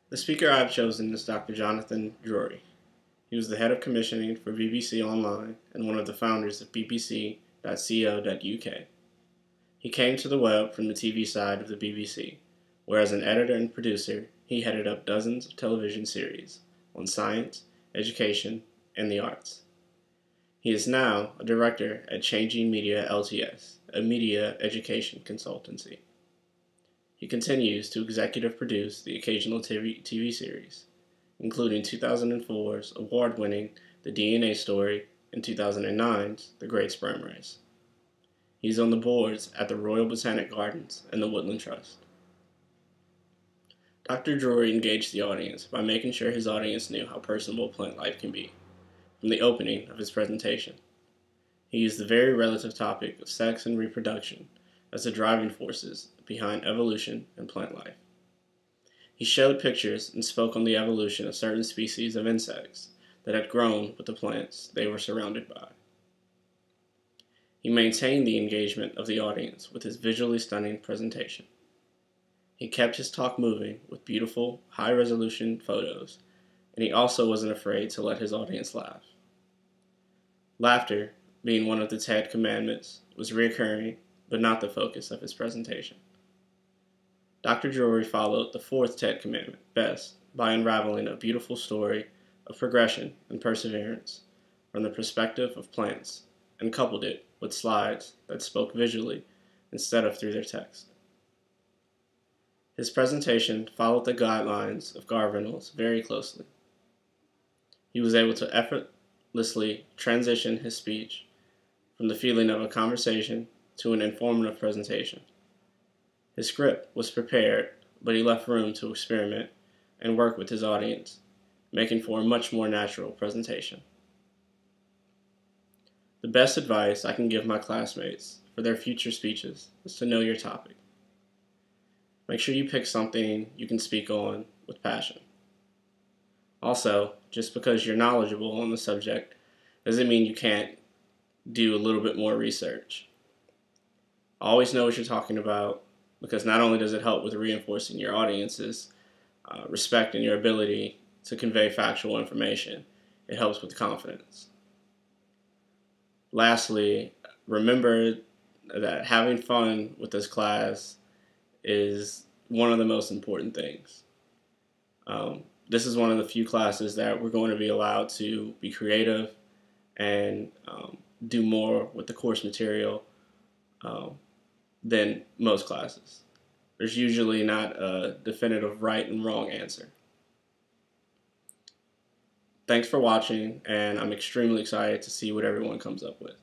The speaker I have chosen is Dr. Jonathan Drury. He was the head of commissioning for BBC Online and one of the founders of bbc.co.uk. He came to the web from the TV side of the BBC, where as an editor and producer, he headed up dozens of television series on science, education, and the arts. He is now a director at Changing Media LTS, a media education consultancy. He continues to executive produce the occasional TV series, including 2004's award-winning The DNA Story and 2009's The Great Sperm Race. He's on the boards at the Royal Botanic Gardens and the Woodland Trust. Dr. Drury engaged the audience by making sure his audience knew how personable plant life can be, from the opening of his presentation. He used the very relative topic of sex and reproduction as the driving forces behind evolution and plant life. He showed pictures and spoke on the evolution of certain species of insects that had grown with the plants they were surrounded by. He maintained the engagement of the audience with his visually stunning presentation. He kept his talk moving with beautiful, high-resolution photos, and he also wasn't afraid to let his audience laugh. Laughter, being one of the 10 commandments, was recurring but not the focus of his presentation. Dr. Drury followed the 4th 10 commandment best by unraveling a beautiful story of progression and perseverance from the perspective of plants and coupled it with slides that spoke visually instead of through their text. His presentation followed the guidelines of Garvinals very closely. He was able to effortlessly transition his speech from the feeling of a conversation to an informative presentation. His script was prepared, but he left room to experiment and work with his audience, making for a much more natural presentation. The best advice I can give my classmates for their future speeches is to know your topic. Make sure you pick something you can speak on with passion. Also, just because you're knowledgeable on the subject doesn't mean you can't do a little bit more research. Always know what you're talking about, because not only does it help with reinforcing your audience's respect and your ability to convey factual information, it helps with confidence. Lastly, remember that having fun with this class is one of the most important things. This is one of the few classes that we're going to be allowed to be creative and do more with the course material than most classes. There's usually not a definitive right and wrong answer. Thanks for watching, and I'm extremely excited to see what everyone comes up with.